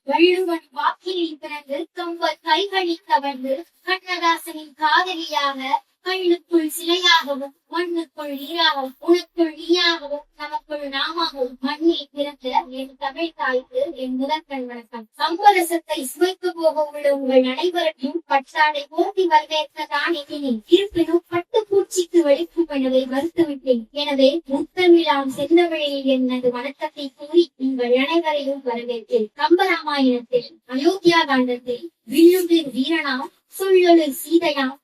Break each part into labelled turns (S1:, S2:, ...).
S1: வள்ளுவன் வாக்கினில் பிறந்து கம்பர் கைகளில் தவழ்ந்து கண்ணதாசனின் காதலியாக கண்ணுக்குள் சிலையாகவும் மண்ணுக்குள் நீராகவும் உனக்குள் நீயாகவும் நமக்குள் நாமாகவும் மண்ணில் பிறந்த என் தமிழ் தாய்க்கு என் முதற்கண் வணக்கம். சம்பரசத்தை சுவைக்க போக உள்ள உங்கள் அனைவரையும் பட்டாடை போட்டி வரவேற்க தான் எண்ணினேன். இருப்பினும் பட்டு பூச்சிக்கு வலிக்கும் எனவே மறுத்துவிட்டேன். எனவே முத்தமிழாம் செந்தமிழில் எனது வணக்கத்தை கூறி உங்கள் அனைவரையும் வரவேற்றேன். கம்பராமாயணத்தில் அயோத்தியா காண்டத்தில் வில்லுடு வீரனாம் சொல்லொழு சீதையாம்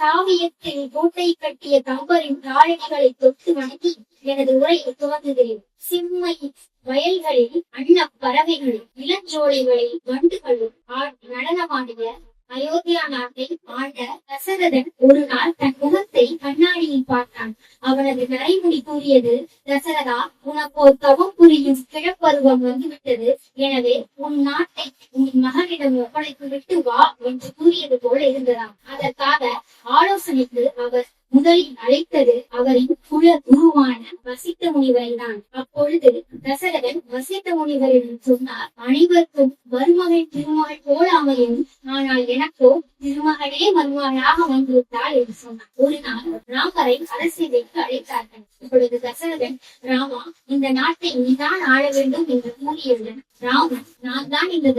S1: காவியத்தில் கோட்டை கட்டிய கம்பரின் காலடிகளை தொட்டு வணங்கி எனது உரையை துவங்குகிறேன். சிம்மை வயல்களில் அன்ன பறவைகளில் இளஞ்சோலைகளில் வண்டுகளும் நடனமாடிய அயோத்தியா நாட்டை ஆண்ட தசரதன் ஒரு நாள் தன் முகத்தை கண்ணாடியில் பார்த்தான். அவனது நரைமுடி கூறியது, தசரதா, உனக்கு ஒரு தவம் புரியும் கிழப்பருவம் வந்துவிட்டது. எனவே உன் நாட்டை உன் மகனிடம் ஒப்படைத்து விட்டு வா என்று கூறியது போல இருந்ததாம். அதற்காக ஆலோசனைக்கு அவர் முதலில் அழைத்தது அவரின் குல குருவான வசிட்ட முனிவரை தான். அப்பொழுது தசரதன் வசிட்ட முனிவரிடம் சொன்னார், அனைவருக்கும் மருமகன் திருமகள் போல அமையும், ஆனால் எனக்கோ திருமகளே மருமகளாக வந்துவிட்டாள் என்று சொன்னார். ஒரு நாள் ராமரை அரசியலுக்கு அழைத்தார்கள். இப்பொழுது தசரதன், ராமா, இந்த நாட்டை நீதான் ஆள வேண்டும் என்று கூறியுள்ளான். ராமன், நான் தான் இந்த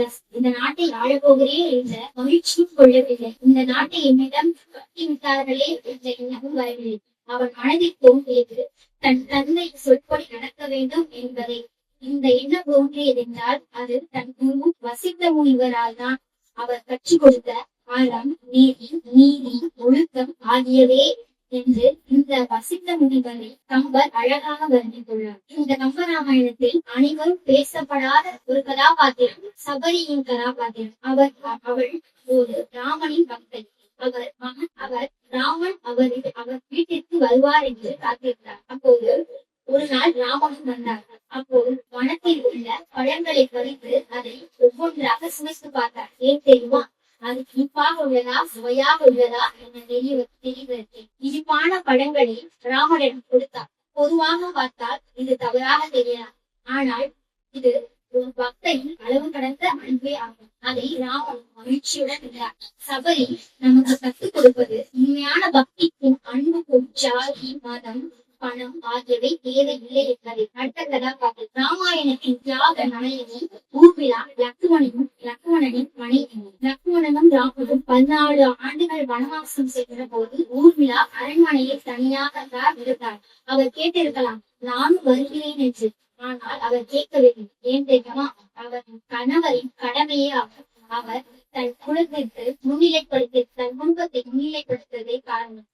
S1: நாட்டை ஆளப்போகிறேன் என்ற மகிழ்ச்சியும் கொள்ளவில்லை. இந்த நாட்டை என்னிடம் கட்டிவிட்டார்களே என்ற எண்ணமும் வரவில்லை. அவன் மனதில் தோன்றியது தன் தந்தை சொல்படி நடக்க வேண்டும் என்பதை. இந்த எண்ணம் தோன்றியதென்றால் அது தன் குரு வசிட்ட முனிவரால் தான். அவர் கற்றுக் கொடுத்த அறம், நீதி, ஒழுக்கம் ஆகியவே என்று இந்த வசிட்ட முனிவரை கம்பர் அழகாக வர்ணித்துள்ளார். இந்த கம்பராமாயணத்தில் அனைவரும் பேசப்படாத ஒரு கதாபாத்திரம் சபரியின் கதாபாத்திரம். அவள் ஒரு ராமனின் பக்தை. ராமன் அவர் வீட்டிற்கு வருவார் என்று காத்திருந்தார். அப்போது ஒரு நாள் ராமனும் வந்தார். அப்போது வனத்தில் உள்ள பழங்களை பறித்து அதை ஒவ்வொன்றாக சுவைத்து பார்த்தார். ஏன் தெரியுமா? அது இனிப்பாக உள்ளதா சுவையாக உள்ளதா என தெரியவில்லை. இனிப்பான பழங்களை ராமனிடம் கொடுத்தார். பொதுவாக பார்த்தால் இது தவறாக தெரியலாம். ஆனால் இது ஒரு பக்தையின் அளவு கடந்த அன்பே ஆகும். அதை ராமன் மகிழ்ச்சியுடன் இருந்தார். சபரி நமக்கு கற்றுக் கொடுப்பது உண்மையான பக்திக்கும் அன்புக்கும் ஜாதி, மதம், பணம் ஆகியவை தேவையில்லை என்பதை. அடுத்த கதாபாத்திரம் ராமாயணத்தின் தியாக நாயகி ஊர்மிளா லக்ஷ்மணனின் மனைவி. லக்ஷ்மணனும் ராமனும் 14 ஆண்டுகள் வனவாசம் சென்ற போது ஊர்மிளா அரண்மனையில் தனியாக இருந்தார். அவர் கேட்டிருக்கலாம், நானும் வருகிறேன் என்று. ஆனால் அவர் கேட்கவில்லை. ஏன் தெரியுமா? அவர் கணவரின் கடமையே ஆகும். அவர் தன் குடும்பத்தை முன்னிலைப்படுத்ததே காரணம்.